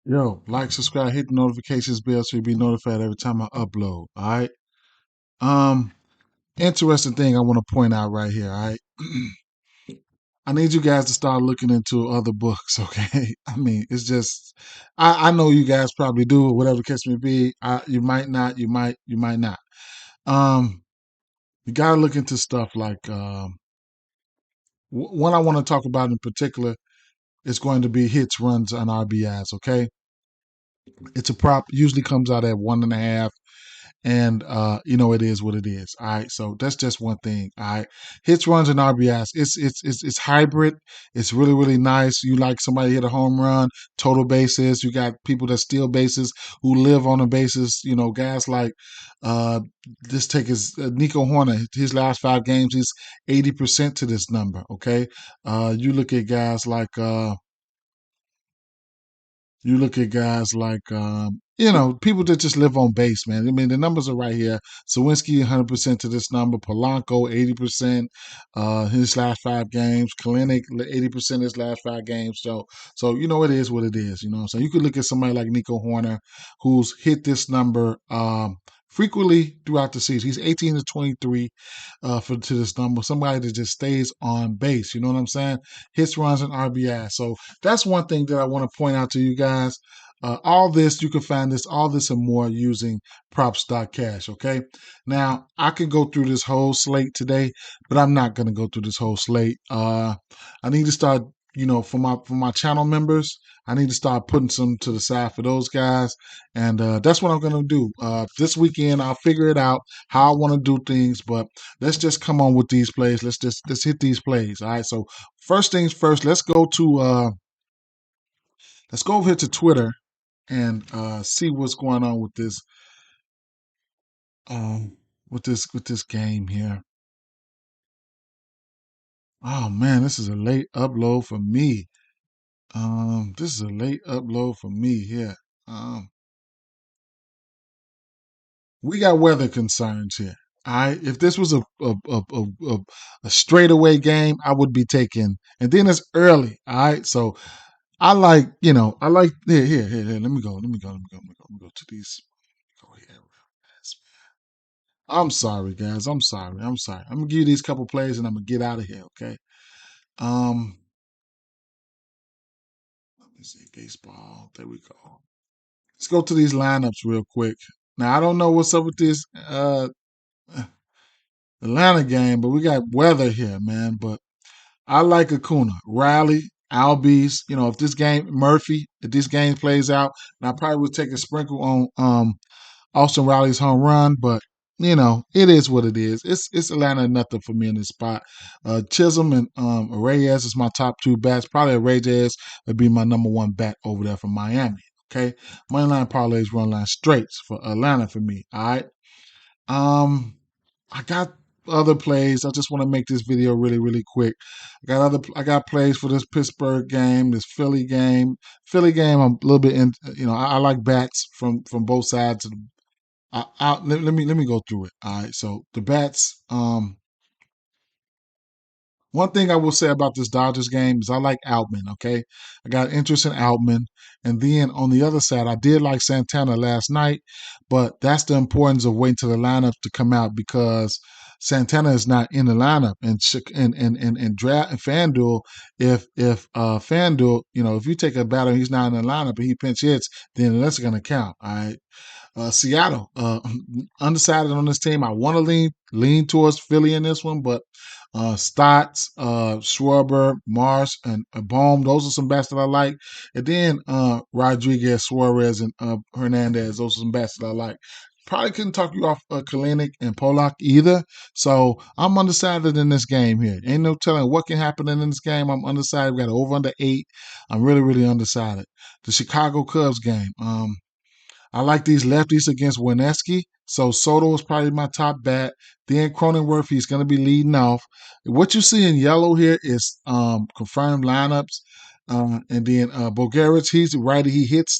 Yo, like, subscribe, hit the notifications bell so you'll be notified every time I upload. All right. Um, Interesting thing I want to point out right here. All right. I need you guys to start looking into other books. Okay. I mean, it's just, I know you guys probably do, whatever the case may be. You might not. You might not. Um, you got to look into stuff like one I want to talk about in particular is going to be hits, runs, and RBIs. Okay. It's a prop, usually comes out at 1.5. And it is what it is. All right, so that's just one thing. All right, hits, runs, and RBIs. It's hybrid. It's really really nice. You like somebody hit a home run, total bases. You got people that steal bases who live on the bases. Guys like this take his Nico Horner. His last 5 games, he's 80% to this number. Okay, you look at guys like. You look at guys like, people that just live on base, man. I mean, the numbers are right here. Sawinski, 100% to this number. Polanco, 80%, his last 5 games. Kalinick, 80% his last 5 games. So it is what it is. So you could look at somebody like Nico Horner, who's hit this number frequently throughout the season. He's 18 to 23 to this number. Somebody that just stays on base. You know what I'm saying? Hits, runs, and RBI. So that's one thing that I want to point out to you guys. All this, you can find all this and more using props.cash. Okay. Now, I can go through this whole slate today, but I'm not going to go through this whole slate. I need to start, for my channel members, I need to start putting some to the side for those guys. And that's what I'm going to do. This weekend, I'll figure it out how I want to do things, but let's just come on with these plays. Let's hit these plays. All right. So first things first, let's go over here to Twitter and see what's going on um with this game here. Oh man, this is a late upload for me. This is a late upload for me here. Um, we got weather concerns here. All right, if this was a straightaway game, I would be taking, and then it's early. All right, so I like here. Let me go to these. Go here. I'm sorry, guys. I'm sorry. I'm gonna give you these couple plays and I'm gonna get out of here. Okay. Um, Let me see baseball. There we go. Let's go to these lineups real quick. Now I don't know what's up with this Atlanta game, but we got weather here, man. But I like Acuna, Riley, Albies. If this game Murphy, if this game plays out, and I probably would take a sprinkle on Austin Riley's home run, but it is what it is. It's Atlanta nothing for me in this spot. Chisholm and Reyes is my top 2 bats. Probably Reyes would be my number 1 bat over there from Miami. Okay, moneyline parlays, run line straights for Atlanta for me. All right. Um, I got other plays. I just want to make this video really, really quick. I got plays for this Pittsburgh game, this Philly game. Philly game, I'm a little bit in. I like bats from both sides of the let me go through it. All right. So the bats. One thing I will say about this Dodgers game is I like Outman. Okay, I got interest in Outman, and then on the other side, I did like Santana last night, but that's the importance of waiting till the lineup to come out because Santana is not in the lineup and draft and FanDuel. If FanDuel, if you take a batter, he's not in the lineup and he pinch hits, then that's going to count. All right. Seattle, undecided on this team. I want to lean towards Philly in this one, but Stotts, Schwarber, Marsh, and Bohm, those are some bats that I like. And then Rodriguez, Suarez, and Hernandez, those are some bats that I like. Probably couldn't talk you off Kalinick and Pollock either. So I'm undecided in this game here. Ain't no telling what can happen in this game. I'm undecided. We got over under 8. I'm really, really undecided. The Chicago Cubs game. I like these lefties against Weneski. So Soto is probably my top bat. Then Cronenworth, he's going to be leading off. What you see in yellow here is confirmed lineups. And then Bogarich, he's righty. He hits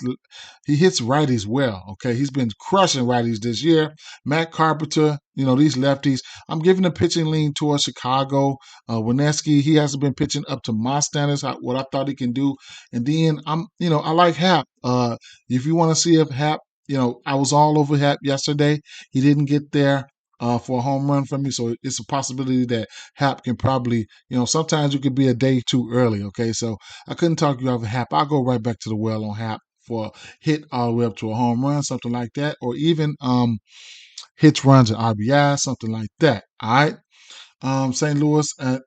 righties well. Okay, he's been crushing righties this year. Matt Carpenter, these lefties. I'm giving the pitching lean towards Chicago. Wineski, he hasn't been pitching up to my standards, what I thought he can do. And then I like Hap. If you want to see if Hap, I was all over Hap yesterday. He didn't get there. For a home run for me, so it's a possibility that Hap can probably, sometimes you could be a day too early. Okay, so I couldn't talk you off of Hap. I'll go right back to the well on Hap for a hit all the way up to a home run, something like that, or even hits, runs, and RBI, something like that. All right. St. Louis at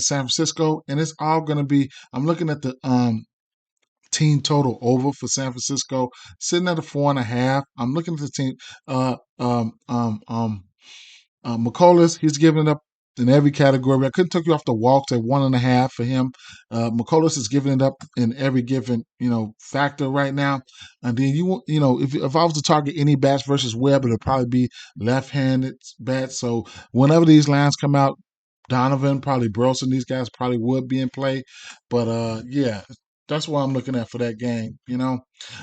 San Francisco, and it's all going to be. I'm looking at the team total over for San Francisco, sitting at a 4.5. I'm looking at the team. Uh, um, um, um, McCullers, he's giving it up in every category. I couldn't take you off the walks at 1.5 for him. McCullers is giving it up in every given factor right now. And then if I was to target any bats versus Webb, it'll probably be left-handed bats. So whenever these lines come out, Donovan, probably Burleson, these guys probably would be in play. But yeah, that's what I'm looking at for that game.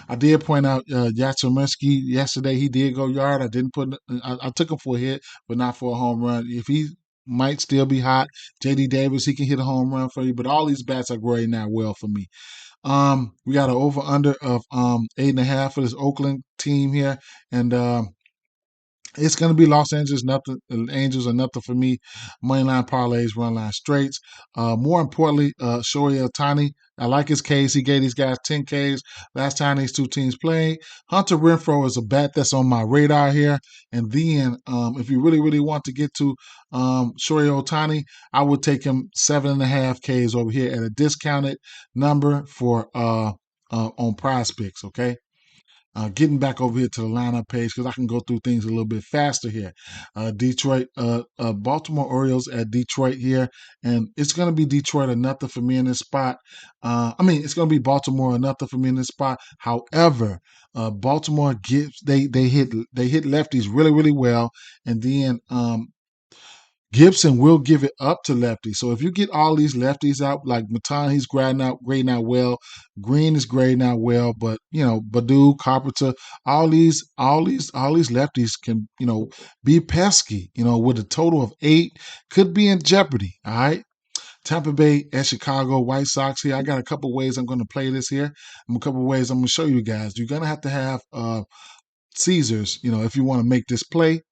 I did point out Yatsuminsky yesterday. He did go yard. I didn't put. I took him for a hit, but not for a home run. If he might still be hot, J.D. Davis, he can hit a home run for you. But all these bats are grading out well for me. We got an over under of 8.5 for this Oakland team here, and it's going to be Los Angeles, nothing, Angels or nothing for me. Moneyline parlays, run line straights. More importantly, Shohei Ohtani, I like his Ks. He gave these guys 10 Ks last time these two teams played. Hunter Renfroe is a bat that's on my radar here. And then, if you really, really want to get to Shohei Ohtani, I would take him 7.5 Ks over here at a discounted number for on PrizePicks. Okay. Getting back over here to the lineup page because I can go through things a little bit faster here. Baltimore Orioles at Detroit here, and it's going to be Detroit or nothing for me in this spot. It's going to be Baltimore or nothing for me in this spot. However, Baltimore they hit lefties really really well, and then Gibson will give it up to lefties. So if you get all these lefties out, like Matan, he's grading out well. Green is grading out well, but Badu, Carpenter, all these lefties can be pesky. With a total of 8, could be in jeopardy. All right. Tampa Bay at Chicago White Sox here. I got a couple ways I'm going to play this here. A couple ways I'm going to show you guys. You're going to have Caesars, if you want to make this play.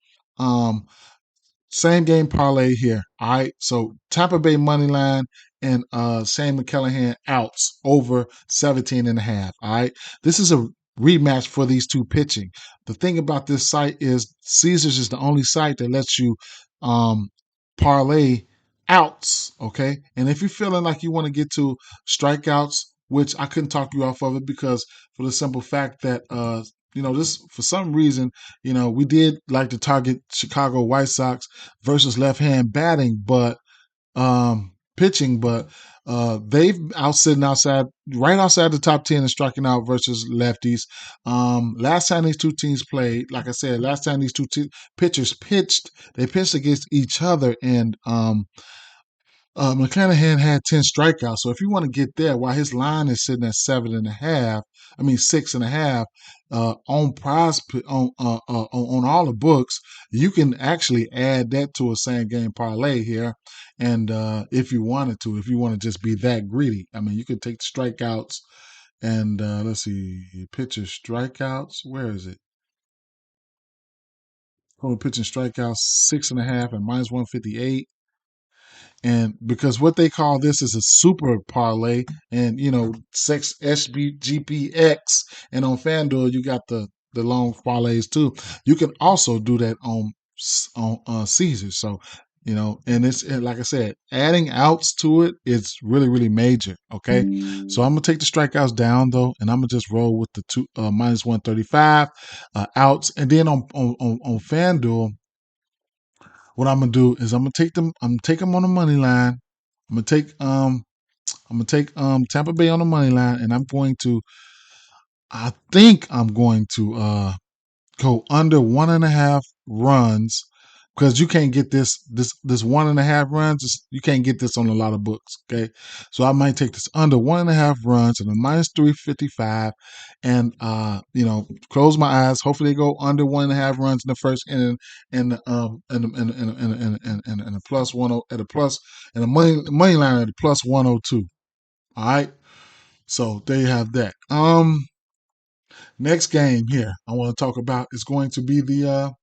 Same game parlay here. All right. So Tampa Bay money line and Sam McCallahan outs over 17.5. All right. This is a rematch for these two pitching. The thing about this site is Caesars is the only site that lets you um, parlay outs. Okay. And if you're feeling like you want to get to strikeouts, which I couldn't talk you off of it because for the simple fact that this for some reason, we did like to target Chicago White Sox versus left hand batting, but pitching, but they've sitting right outside the top 10 and striking out versus lefties. Last time these two teams played, like I said, last time these two pitchers pitched, they pitched against each other, and McClanahan had 10 strikeouts. So if you want to get there, while his line is sitting at 7.5, 6.5, on prize on all the books, you can actually add that to a same game parlay here. And if you wanted to, if you want to just be that greedy, you could take the strikeouts and let's see, pitcher strikeouts. Where is it? Total pitching strikeouts 6.5 and minus 158. And because what they call this is a super parlay, and sex SBGPX, and on FanDuel you got the long parlays too. You can also do that on Caesar. So and like I said, adding outs to it is really really major. Okay, so I'm gonna take the strikeouts down though, and I'm gonna just roll with the two minus 135 outs, and then on FanDuel. What I'm gonna do is I'm gonna take them. I'm gonna take them on the money line. I'm gonna take Tampa Bay on the money line, and I think I'm going to go under 1.5 runs because you can't get this 1.5 runs. You can't get this on a lot of books. Okay, so I might take this under 1.5 runs and a -355, and close my eyes. Hopefully, they go under 1.5 runs in the first inning, and a plus 10 at a plus and a money line at a plus 102. All right, so there you have that. Next game here I want to talk about is going to be the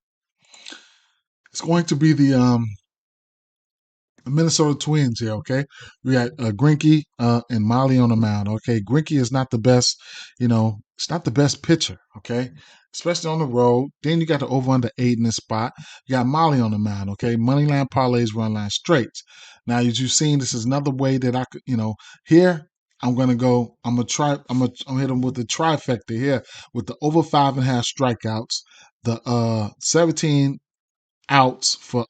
Minnesota Twins here, okay? We got Greinke and Molly on the mound, okay? Greinke is not the best, it's not the best pitcher, okay? Especially on the road. Then you got the over under 8 in this spot. You got Molly on the mound, okay? Moneyline parlays, run line straights. Now, as you've seen, this is another way that I could, here I'm gonna go. I'm hit them with the trifecta here with the over 5.5 strikeouts, the 17 outs for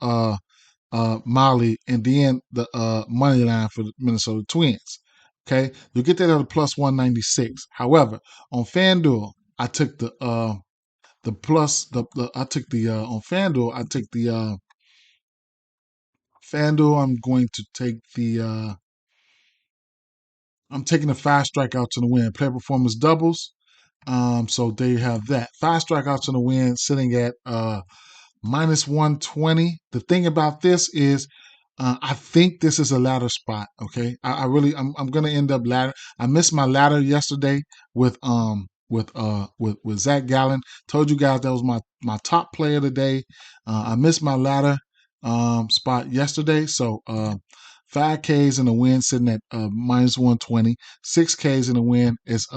Molly, and then the money line for the Minnesota Twins. Okay, you'll get that at a plus 196. However, on FanDuel, I took the plus the I took the on FanDuel I took the FanDuel. I'm going to take the I'm taking the 5 strikeouts in the win. Player performance doubles. So there you have that. 5 strikeouts in the win, sitting at -120. The thing about this is, I think this is a ladder spot. Okay, I really, I'm gonna end up ladder. I missed my ladder yesterday with with Zach Gallen. Told you guys that was my top player today. I missed my ladder spot yesterday, so 5Ks in the win sitting at -120. 6Ks in the win is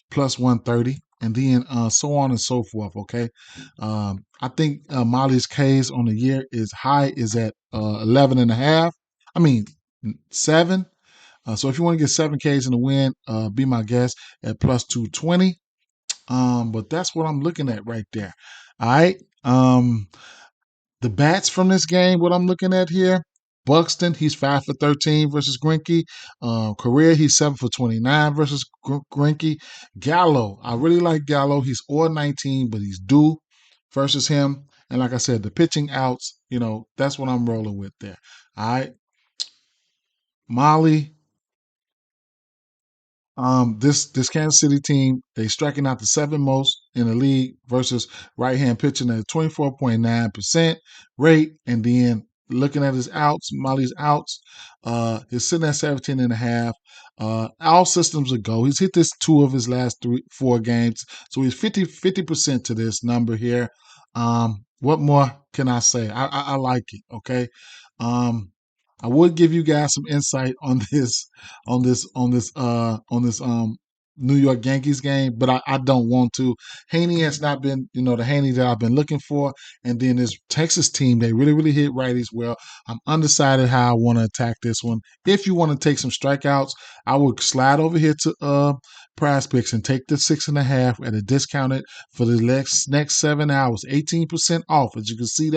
plus 130, and then so on and so forth. Okay, I think Molly's K's on the year is at 11 and a half. I mean 7. So if you want to get 7Ks in the win, be my guest at plus 220. But that's what I'm looking at right there. All right. The bats from this game, what I'm looking at here. Buxton, he's 5 for 13 versus Greinke. Career, he's 7 for 29 versus Greinke. Gallo, I really like Gallo. He's or 19, but he's due versus him. And like I said, the pitching outs, that's what I'm rolling with there. All right. Molly, this Kansas City team, they striking out the 7th most in the league versus right hand pitching at a 24.9% rate. And then looking at his outs, Molly's outs, he's sitting at 17 and a half. All systems are go. He's hit this 2 of his last 4 games. So he's 50% to this number here. What more can I say? I like it. Okay. I would give you guys some insight on this New York Yankees game, but I don't want to. Haney has not been, the Haney that I've been looking for. And then this Texas team, they really, really hit righties well. I'm undecided how I want to attack this one. If you want to take some strikeouts, I would slide over here to PrizePicks and take the 6.5 at a discounted for the next 7 hours, 18% off. As you can see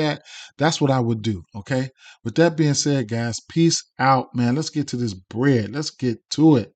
that's what I would do. Okay. With that being said, guys, peace out, man. Let's get to this bread. Let's get to it.